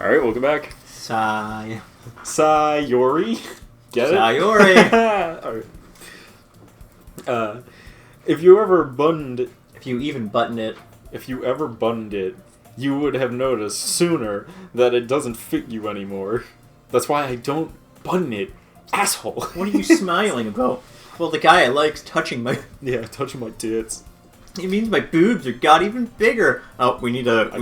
Alright, welcome back. Sayori. Get it? Sayori. Alright. If you ever buttoned... If you even button it. If you ever buttoned it, you would have noticed sooner that it doesn't fit you anymore. That's why I don't button it, asshole. What are you smiling about? Well, the guy I like's touching my... Yeah, touching my tits. It means my boobs are got even bigger. Oh, we need a...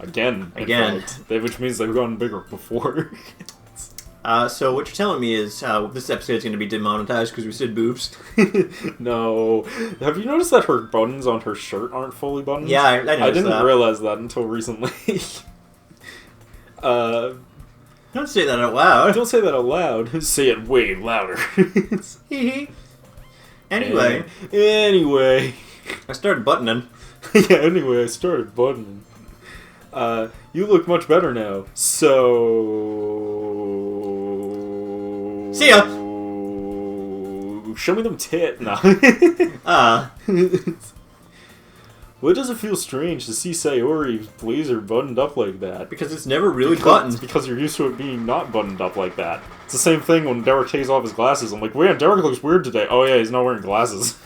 Again. Fact, which means they've gotten bigger before. So what you're telling me is this episode's going to be demonetized because we said boobs? No. Have you noticed that her buttons on her shirt aren't fully buttoned? Yeah, I noticed I didn't that. realize that until recently. Don't say that out loud. Don't say that out loud. Say it way louder. Anyway. Anyway. I started buttoning. Yeah, anyway, I started buttoning. You look much better now. So... See ya! Show me them tit now. Why does it feel strange to see Sayori's blazer buttoned up like that? Because it's never really buttoned. Because you're used to it being not buttoned up like that. It's the same thing when Derek takes off his glasses. I'm like, wait, Derek looks weird today. Oh yeah, he's not wearing glasses.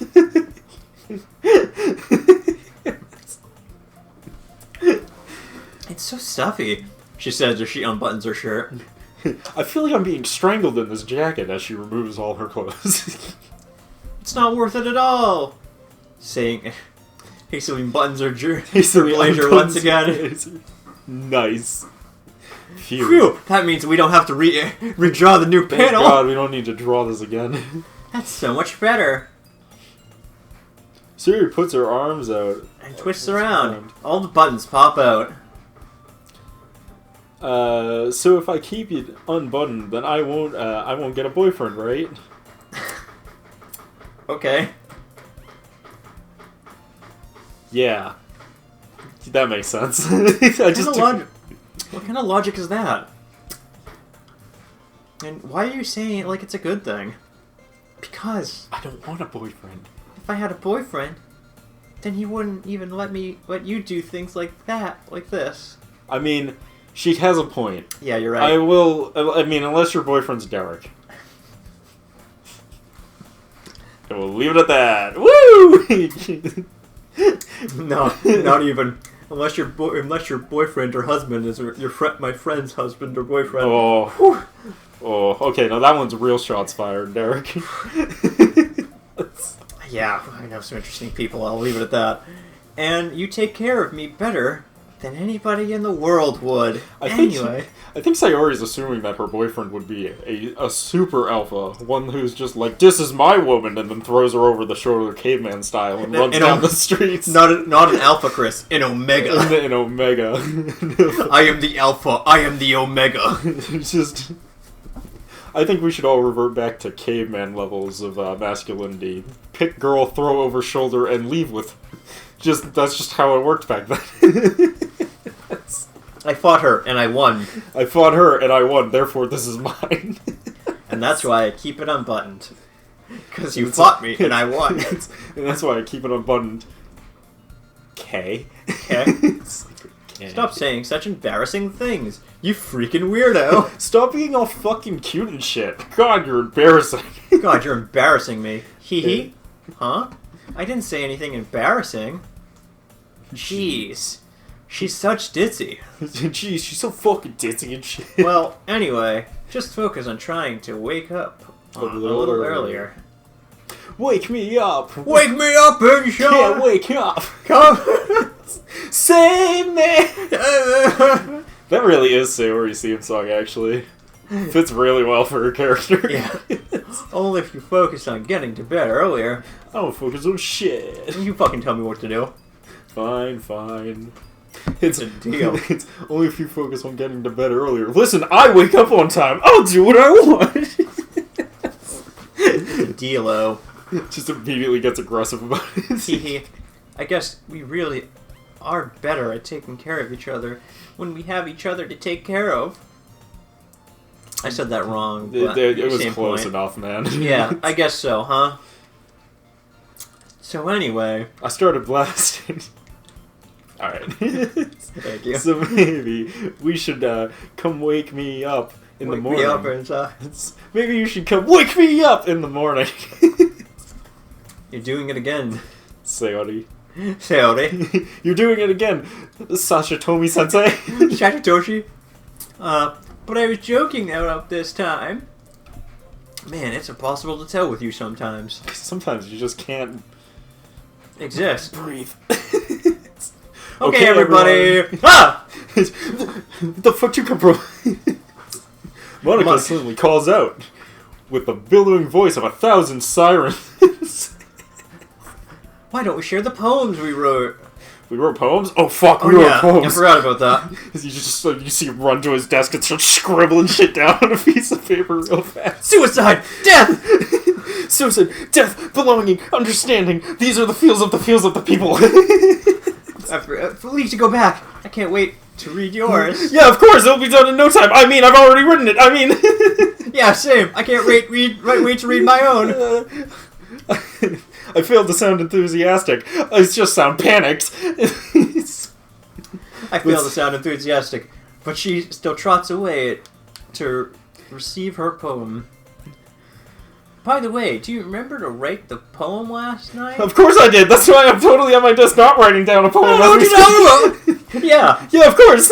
It's so stuffy, she says as she unbuttons her shirt. I feel like I'm being strangled in this jacket as she removes all her clothes. It's not worth it at all. Saying, hastily buttons her blazer once again. Nice. Phew, that means we don't have to redraw the new Thank panel. God, we don't need to draw this again. That's so much better. Sayori puts her arms out and twists around. All the buttons pop out. So if I keep it unbuttoned, then I won't get a boyfriend, right? Okay. Yeah. That makes sense. What kind of logic is that? And why are you saying it like it's a good thing? Because I don't want a boyfriend. If I had a boyfriend, then he wouldn't even let you do things like that, like this. I mean, she has a point. Yeah, you're right. I mean, unless your boyfriend's Derek. And we'll leave it at that. Woo! No, not even. Unless your boyfriend or husband is my friend's husband or boyfriend. Oh, okay. Now that one's real shots fired, Derek. Yeah, I know some interesting people. I'll leave it at that. And you take care of me better than anybody in the world would. I think Sayori's assuming that her boyfriend would be a super alpha, one who's just like, "This is my woman," and then throws her over the shoulder caveman style and runs down the streets. Not an alpha, Chris. An omega. An omega. I am the alpha. I am the omega. Just... I think we should all revert back to caveman levels of masculinity. Pick girl, throw over shoulder, and leave with... That's just how it worked back then. I fought her, and I won. I fought her, and I won, therefore this is mine. And that's why I keep it unbuttoned. Because you fought me, and I won. And that's why I keep it unbuttoned. K. Stop saying such embarrassing things, you freaking weirdo. Stop being all fucking cute and shit. God, you're embarrassing. God, you're embarrassing me. Hee. Huh? I didn't say anything embarrassing. Jeez. She's such ditzy. Jeez, she's so fucking ditzy and shit. Well, anyway, just focus on trying to wake up a little earlier. Wake me up! Wake me up, Insha! Yeah, wake up! Come! Save me! That really is Sayori's theme song, actually. Fits really well for her character. Yeah. Only if you focus on getting to bed earlier. I don't focus on shit. You fucking tell me what to do. Fine. It's a deal. It's only if you focus on getting to bed earlier. Listen, I wake up on time. I'll do what I want. Dealo. Just immediately gets aggressive about it. I guess we really are better at taking care of each other when we have each other to take care of. I said that wrong. But it was close enough, man. Yeah, I guess so, huh? So anyway... I started blasting. Alright. Thank you. So maybe we should come wake me up in the morning. Wake me up Maybe you should come wake me up in the morning. You're doing it again. Sayori. Sayori. You're doing it again, Sashitomi Sensei. Shashitoshi. But I was joking about this time. Man, it's impossible to tell with you sometimes. Sometimes you just can't exist. Breathe. Okay, everybody. Ah! The fuck you come from? Monica suddenly calls out with the billowing voice of 1,000 sirens. Why don't we share the poems we wrote? We wrote poems? Oh fuck, we wrote poems. I forgot about that. You see him run to his desk and start scribbling shit down on a piece of paper real fast. Suicide! Death! Suicide, death, belonging, understanding. These are the feels of the people. Please to go back. I can't wait to read yours. Yeah, of course, it'll be done in no time. I mean, I've already written it. I mean... Yeah, same. I can't wait to read my own. I failed to sound enthusiastic. I just sound panicked. I failed to sound enthusiastic, but she still trots away to receive her poem. By the way, do you remember to write the poem last night? Of course I did. That's why I'm totally on my desk not writing down a poem. Yeah. Yeah, of course.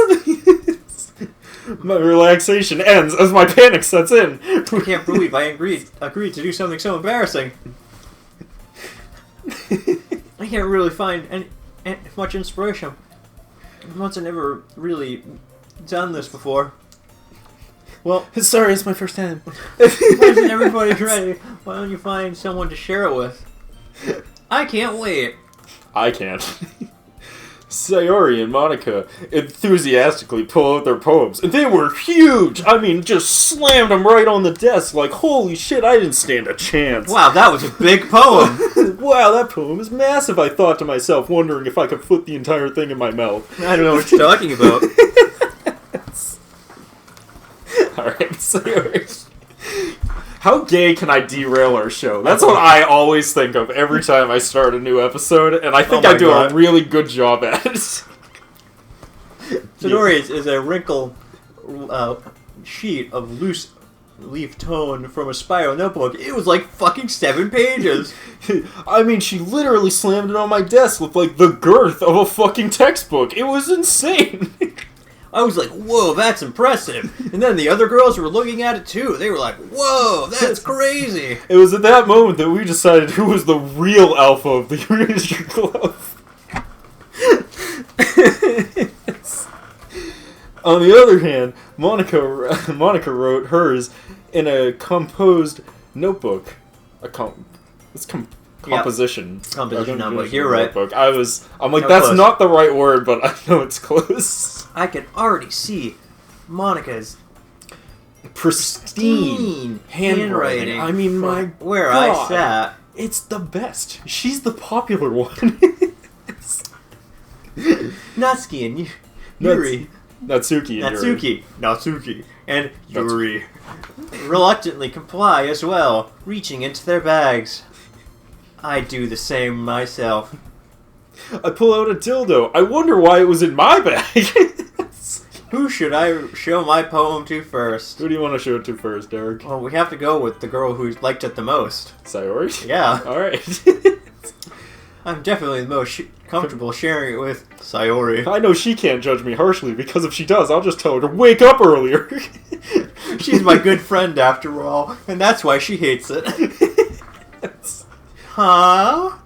My relaxation ends as my panic sets in. I can't believe I agreed to do something so embarrassing. I can't really find any much inspiration. Once I never really done this before. Well, sorry, it's my first time. Why isn't everybody ready? Why don't you find someone to share it with? I can't wait. I can't. Sayori and Monica enthusiastically pull out their poems, and they were huge! I mean, just slammed them right on the desk, like, holy shit, I didn't stand a chance. Wow, that was a big poem! Wow, that poem is massive, I thought to myself, wondering if I could fit the entire thing in my mouth. I don't know what you're talking about. Alright, Sayori. How gay can I derail our show? That's what I always think of every time I start a new episode, and I think I do a really good job at it. Sayori is a wrinkle sheet of loose leaf tone from a spiral notebook. It was like fucking 7 pages. I mean, she literally slammed it on my desk with like the girth of a fucking textbook. It was insane. I was like, whoa, that's impressive. And then the other girls were looking at it too. They were like, whoa, that's crazy. It was at that moment that we decided who was the real alpha of the Literature Club. On the other hand, Monica wrote hers in a composed notebook. Composition. Composition notebook. You're right. Notebook. I'm like, that's not the right word, but I know it's close. I can already see Monica's pristine handwriting. I mean, my where God, I sat. It's the best. She's the popular one. Natsuki and Yuri. Natsuki and Yuri reluctantly comply as well, reaching into their bags. I do the same myself. I pull out a dildo. I wonder why it was in my bag. Who should I show my poem to first? Who do you want to show it to first, Derek? Well, we have to go with the girl who liked it the most. Sayori? Yeah. Alright. I'm definitely the most comfortable sharing it with Sayori. I know she can't judge me harshly, because if she does, I'll just tell her to wake up earlier. She's my good friend after all, and that's why she hates it. Huh?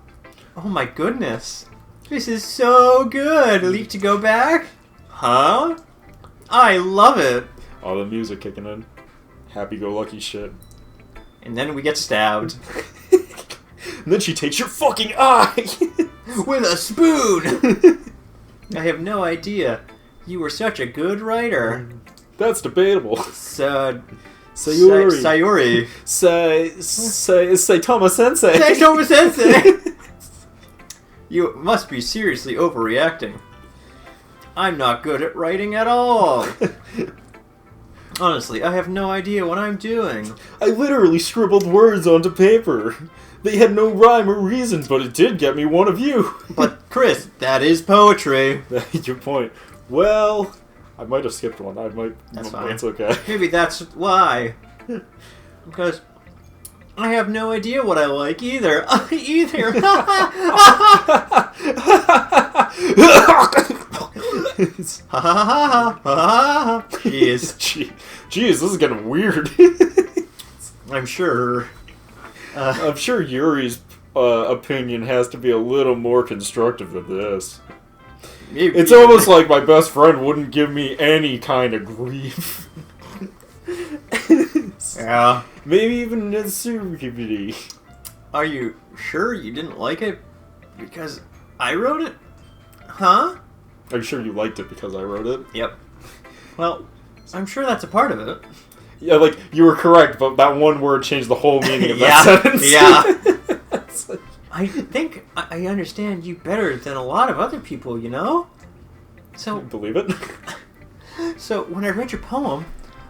Oh my goodness. This is so good. Leap to go back? Huh? I love it. All the music kicking in. Happy-go-lucky shit. And then we get stabbed. And then she takes your fucking eye! With a spoon! I have no idea. You were such a good writer. That's debatable. Sayori. Saitama Sensei. Saitama Sensei! You must be seriously overreacting. I'm not good at writing at all. Honestly, I have no idea what I'm doing. I literally scribbled words onto paper. They had no rhyme or reason, but it did get me one of you. But, Chris, that is poetry. Your point. Well, I might have skipped one. That's fine. It's okay. Maybe that's why. Because I have no idea what I like either. Either. Jeez. Jeez, this is getting weird. I'm sure. I'm sure Yuri's opinion has to be a little more constructive than this. Maybe. It's almost like my best friend wouldn't give me any kind of grief. Yeah. Maybe even negativity. Are you sure you didn't like it because I wrote it? Huh? Are you sure you liked it because I wrote it? Yep. Well, I'm sure that's a part of it. Yeah, like, you were correct, but that one word changed the whole meaning of that sentence. Yeah. I think I understand you better than a lot of other people, you know? So, Believe it? So, when I read your poem,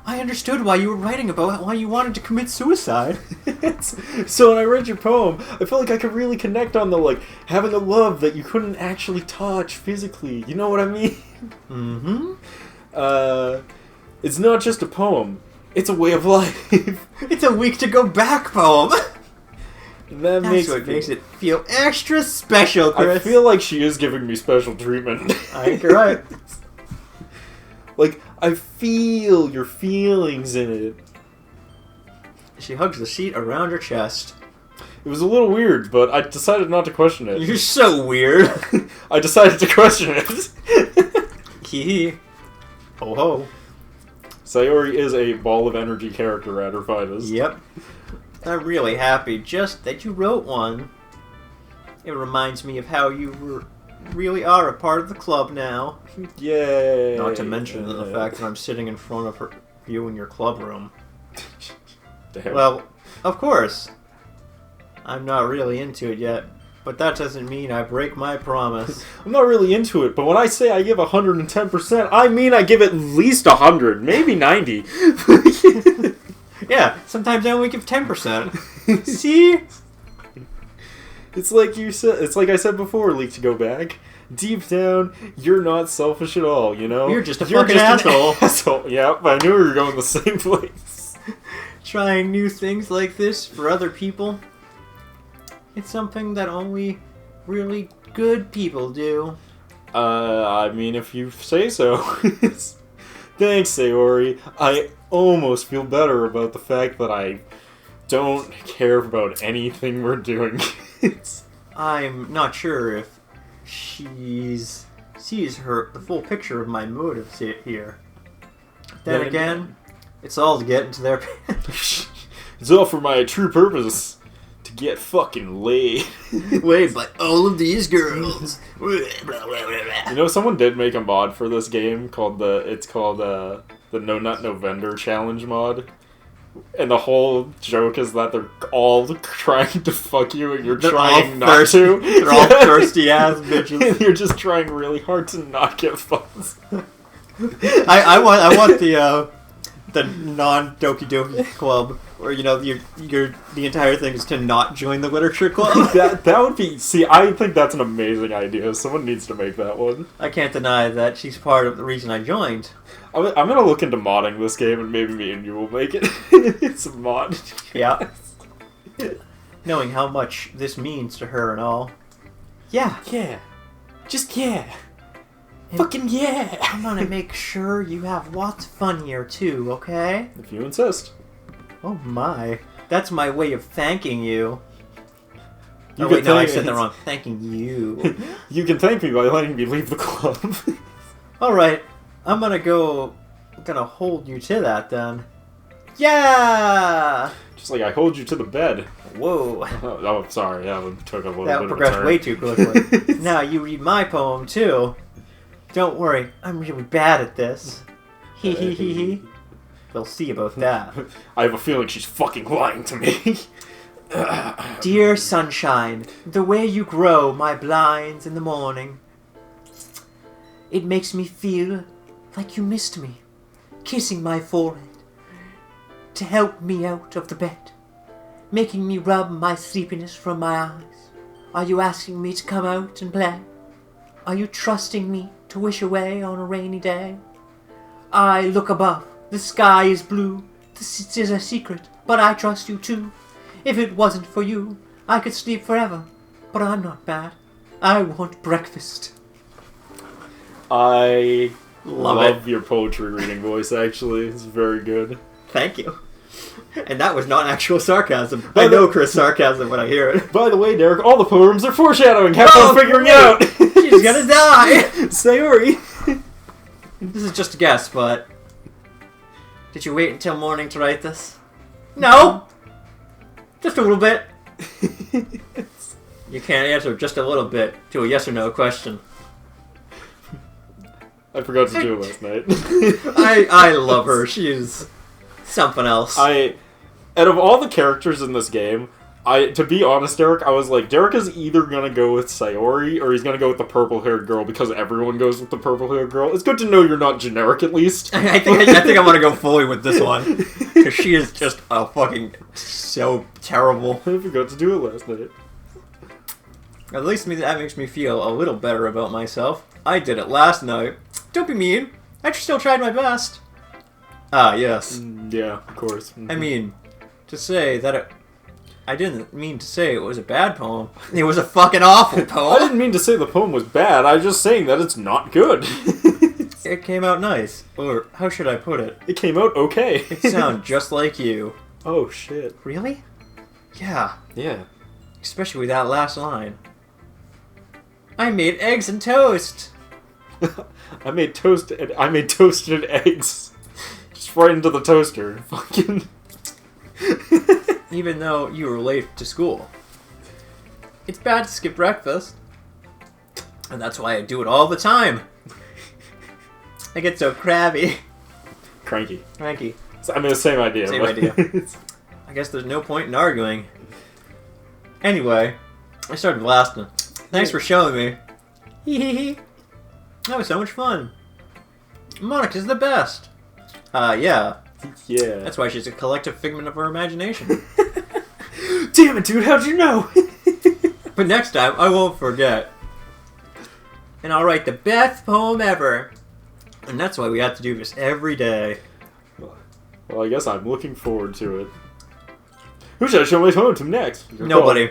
I understood why you were writing about why you wanted to commit suicide. So when I read your poem, I felt like I could really connect on the, like, having a love that you couldn't actually touch physically. You know what I mean? Mm-hmm. It's not just a poem. It's a way of life. It's a week to go back poem. That's what makes it feel extra special, Chris. I feel like she is giving me special treatment. I think you're right. Like, I feel your feelings in it. She hugs the sheet around her chest. It was a little weird, but I decided not to question it. You're so weird. I decided to question it. Hee hee. Ho ho. Sayori is a ball of energy character at her finest. Yep. I'm really happy just that you wrote one. It reminds me of how you really are a part of the club now. Yay! Not to mention the fact that I'm sitting in front of you in your club room. Damn. Well, of course. I'm not really into it yet, but that doesn't mean I break my promise. I'm not really into it, but when I say I give 110%, I mean I give at least 100, maybe 90. Yeah, sometimes I only give 10%. See? It's like you said. It's like I said before, Leak to go back. Deep down, you're not selfish at all. You know, You're just a fucking asshole. Asshole. Yeah, but I knew we were going the same place. Trying new things like this for other people. It's something that only really good people do. I mean, if you say so. Thanks, Sayori. I almost feel better about the fact that I don't care about anything we're doing. I'm not sure if she sees the full picture of my motives here. Then again, it's all to get into their pants. It's all for my true purpose. To get fucking laid. Laid by all of these girls. You know, someone did make a mod for this game called the No Nut November Challenge mod. And the whole joke is that they're all trying to fuck you and you're trying not to. They're all thirsty ass bitches. And you're just trying really hard to not get fucked. I want the non Doki Doki Club where, you know, the entire thing is to not join the literature club. that would be... See, I think that's an amazing idea. Someone needs to make that one. I can't deny that she's part of the reason I joined. I'm gonna look into modding this game and maybe me and you will make it. It's a mod. Yeah. Knowing how much this means to her and all. Yeah. Yeah. Just yeah. And fucking yeah. I'm gonna make sure you have lots of fun here too, okay? If you insist. Oh my. That's my way of thanking you. You Wait, no, I said that wrong. Thanking you. You can thank me by letting me leave the club. Alright. I'm gonna hold you to that then. Yeah! Just like I hold you to the bed. Whoa. Oh, sorry. Yeah, it took a little bit That of a progressed turn. way too quickly. Now you read my poem too. Don't worry, I'm really bad at this. Hee hee hee hee. We'll see about that. I have a feeling she's fucking lying to me. Dear sunshine, the way you grow my blinds in the morning, it makes me feel like you missed me, kissing my forehead to help me out of the bed. making me rub my sleepiness from my eyes? Are you asking me to come out and play? Are you trusting me to wish away on a rainy day? I look above, the sky is blue. This is a secret, but I trust you too. If it wasn't for you, I could sleep forever. But I'm not bad. I want breakfast. I Love your poetry reading voice, actually. It's very good. Thank you. And that was not actual sarcasm. I know Chris sarcasm when I hear it. By the way, Derek, all the poems are foreshadowing. Have fun figuring out. She's gonna die. Sayori. This is just a guess, but... Did you wait until morning to write this? No! Just a little bit. You can't answer just a little bit to a yes or no question. I forgot to do it last night. I love her. She's something else. Out of all the characters in this game, to be honest, Derek, I was like, Derek is either gonna go with Sayori or he's gonna go with the purple-haired girl because everyone goes with the purple-haired girl. It's good to know you're not generic, at least. I think I want to go fully with this one because she is just a fucking so terrible. I forgot to do it last night. At least that makes me feel a little better about myself. I did it last night. Don't be mean. I still tried my best. Ah, yes. Yeah, of course. I mean, to say that I didn't mean to say it was a bad poem. It was a fucking awful poem. I didn't mean to say the poem was bad. I was just saying that it's not good. It came out nice. Or, how should I put it? It came out okay. It sounds just like you. Oh, shit. Really? Yeah. Yeah. Especially with that last line. I made eggs and toast. I made toasted eggs. Just right into the toaster. Fucking... Even though you were late to school. It's bad to skip breakfast. And that's why I do it all the time. I get so crabby. Cranky. Cranky. I mean, the same idea. Same idea. I guess there's no point in arguing. Anyway, I started blasting. Thanks for showing me. Hee hee hee. That was so much fun. Monica's the best. Yeah. Yeah. That's why she's a collective figment of her imagination. Damn it, dude, how'd you know? But next time, I won't forget. And I'll write the best poem ever. And that's why we have to do this every day. Well, I guess I'm looking forward to it. Who should I show my poem to next? Nobody.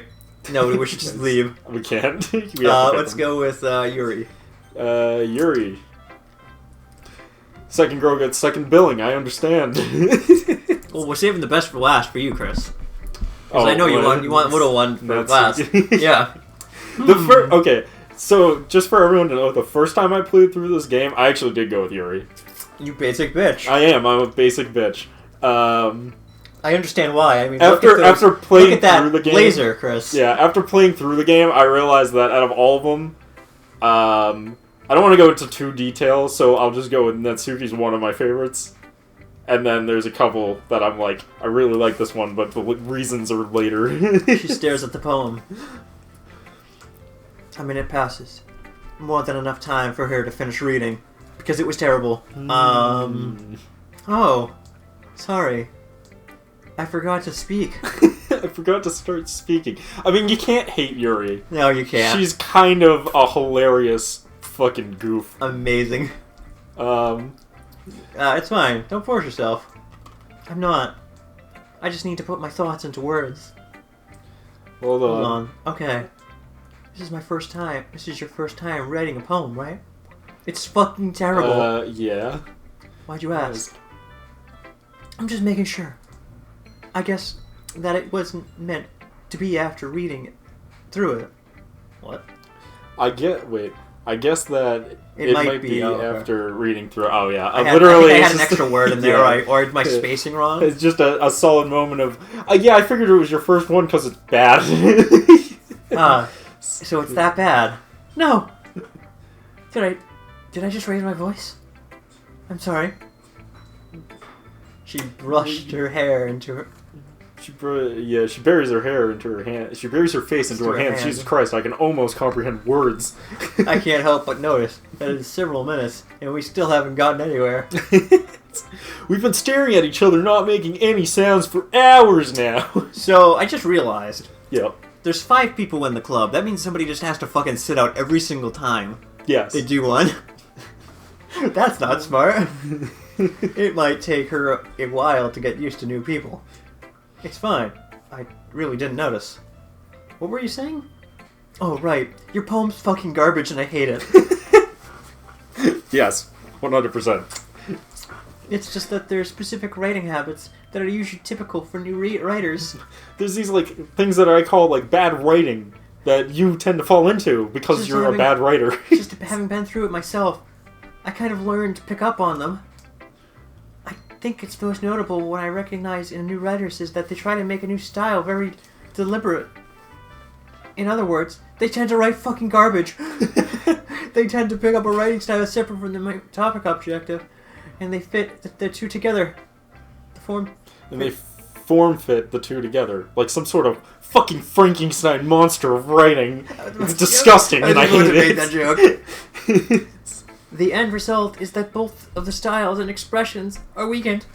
Nobody, we should just leave. We can't. Let's go with Yuri. Yuri. Second girl gets second billing, I understand. Well, we're saving the best for last for you, Chris. Because I know you want little one for last. Yeah. Okay, so just for everyone to know, the first time I played through this game, I actually did go with Yuri. You basic bitch. I'm a basic bitch. I understand why. I mean, after playing look at that through the game, laser, Chris. Yeah, after playing through the game, I realized that out of all of them, I don't want to go into too details, so I'll just go with Netsuki's one of my favorites. And then there's a couple that I'm like, I really like this one, but the reasons are later. She stares at the poem. A minute passes. More than enough time for her to finish reading. Because it was terrible. Oh. Sorry. I forgot to speak. I forgot to start speaking. I mean, you can't hate Yuri. No, you can't. She's kind of a hilarious fucking goof. Amazing. It's fine. Don't force yourself. I'm not. I just need to put my thoughts into words. Hold on. Okay. This is my first time. This is your first time writing a poem, right? It's fucking terrible. Yeah. Why'd you ask? I'm just making sure. I guess that it wasn't meant to be after reading through it. What? I guess that it might be after reading through. Oh yeah, I had an extra word in there, right? Or am I spacing wrong? It's just a solid moment of. Yeah, I figured it was your first one because it's bad. So it's that bad? No. Did I just raise my voice? I'm sorry. She brushed her hair into her. She buries her hair into her hand. She buries her face into her hands. Jesus Christ, I can almost comprehend words. I can't help but notice that it's several minutes, and we still haven't gotten anywhere. We've been staring at each other, not making any sounds for hours now. So, I just realized. Yep. There's 5 people in the club. That means somebody just has to fucking sit out every single time Yes. they do one. That's not smart. It might take her a while to get used to new people. It's fine. I really didn't notice. What were you saying? Oh, right. Your poem's fucking garbage and I hate it. Yes. 100%. It's just that there's specific writing habits that are usually typical for new writers. There's these, like, things that I call, like, bad writing that you tend to fall into because Just you're a bad writer. Just having been through it myself, I kind of learned to pick up on them. I think it's most notable what I recognize in new writers is that they try to make a new style very deliberate. In other words, they tend to write fucking garbage. They tend to pick up a writing style separate from the topic objective, and they fit the two together. They form fit the two together. Like some sort of fucking Frankenstein monster of writing. It's disgusting and I hate it. That joke. The end result is that both of the styles and expressions are weakened.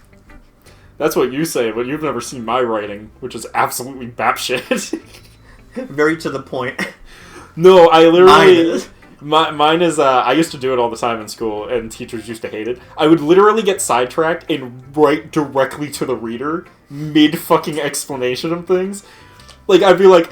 That's what you say, but you've never seen my writing, which is absolutely batshit. Very to the point. No, I literally... Mine is, I used to do it all the time in school, and teachers used to hate it. I would literally get sidetracked and write directly to the reader, mid-fucking explanation of things. Like, I'd be like,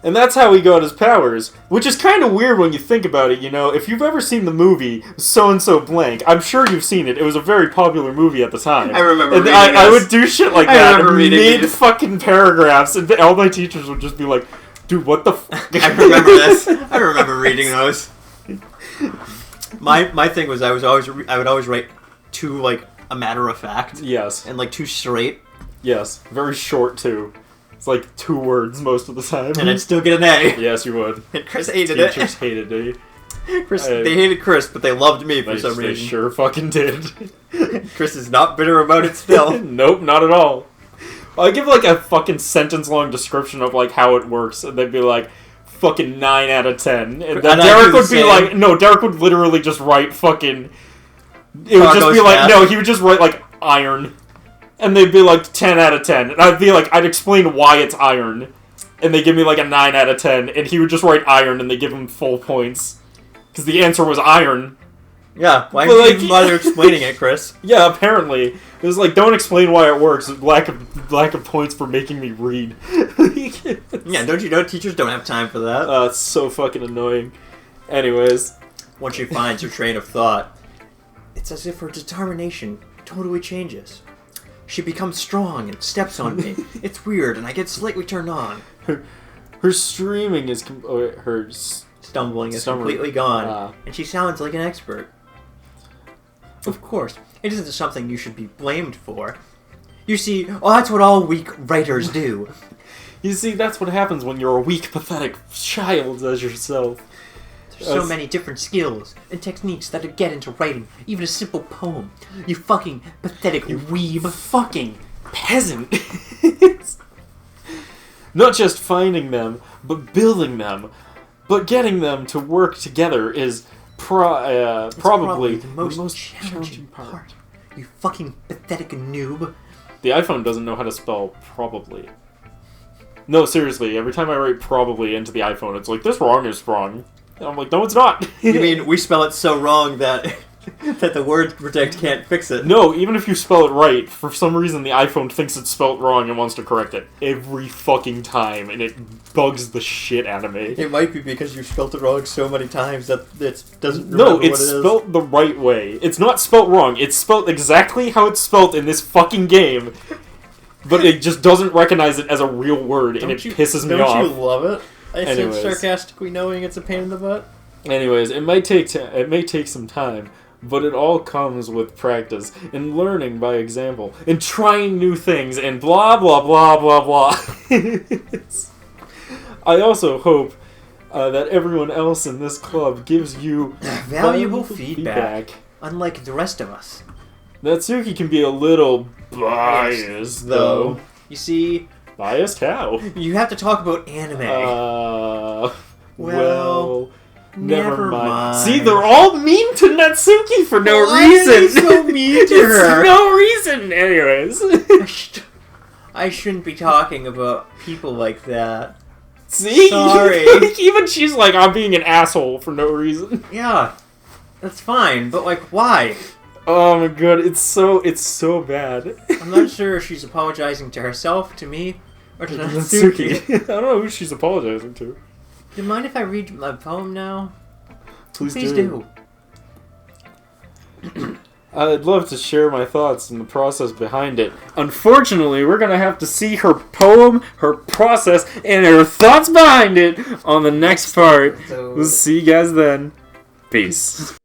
and that's how he got his powers. Which is kind of weird when you think about it, you know? If you've ever seen the movie So-and-so Blank, I'm sure you've seen it. It was a very popular movie at the time. I remember and reading I would do shit like that mid-fucking paragraphs, and all my teachers would just be like, dude, what the fuck? I remember this. I remember reading those. My thing was I would always write too like a matter of fact. Yes. And like too straight. Yes. Very short too. It's like 2 words most of the time. And I'd still get an A. Yes, you would. And Chris hated it. Teachers hated me. They hated Chris, but they loved me for some reason. They sure fucking did. Chris is not bitter about it still. Nope, not at all. I give like a fucking sentence long description of like how it works, and they'd be like, fucking 9 out of 10. And then Derek would be like, no, Derek would literally just write fucking... It would just be like, no, he would just write like, iron. And they'd be like, 10 out of 10. And I'd be like, I'd explain why it's iron. And they give me like a 9 out of 10. And he would just write iron, and they give him full points. Because the answer was iron. Yeah, why didn't you even bother explaining it, Chris? Yeah, apparently. It was like, don't explain why it works. Lack of points for making me read. Yeah, don't you know teachers don't have time for that? It's so fucking annoying. Anyways. Once she finds her train of thought, it's as if her determination totally changes. She becomes strong and steps on me. It's weird, and I get slightly turned on. Her streaming is... Stumbling is completely gone, and she sounds like an expert. Of course, it isn't something you should be blamed for. You see, that's what all weak writers do. You see, that's what happens when you're a weak, pathetic child as yourself. There's so many different skills and techniques that get into writing, even a simple poem. You fucking pathetic weeb. Fucking peasant. Not just finding them, but building them. But getting them to work together is probably the most challenging part. You fucking pathetic noob. The iPhone doesn't know how to spell probably. No, seriously, every time I write probably into the iPhone, it's like, this wrong is wrong. And I'm like, no, it's not. You mean we spell it so wrong that that the word protect can't fix it? No, even if you spell it right, for some reason the iPhone thinks it's spelled wrong and wants to correct it every fucking time, and it bugs the shit out of me. It might be because you spelled it wrong so many times that it doesn't remember No, what it's it is. spelled the right way. It's not spelled wrong. It's spelled exactly how it's spelled in this fucking game, but it just doesn't recognize it as a real word, and it pisses me off. Don't you love it? I said Anyways. sarcastically knowing it's a pain in the butt. Anyways, it may take some time, but it all comes with practice and learning by example and trying new things and blah blah blah blah blah. I also hope that everyone else in this club gives you valuable feedback, unlike the rest of us. Natsuki can be a little biased, though. You see... Biased how? You have to talk about anime. Well... Never mind. See, they're all mean to Natsuki for no Why reason. are they so mean to her? No reason. Anyways. I shouldn't be talking about people like that. See? Sorry. Even she's like, I'm being an asshole for no reason. Yeah, that's fine, but like, why? Oh my god, it's so bad. I'm not sure if she's apologizing to herself, to me, or to Natsuki. Natsuki. I don't know who she's apologizing to. Do you mind if I read my poem now? Please do. I'd love to share my thoughts and the process behind it. Unfortunately, we're gonna have to see her poem, her process, and her thoughts behind it on the next part. We'll see you guys then. Peace.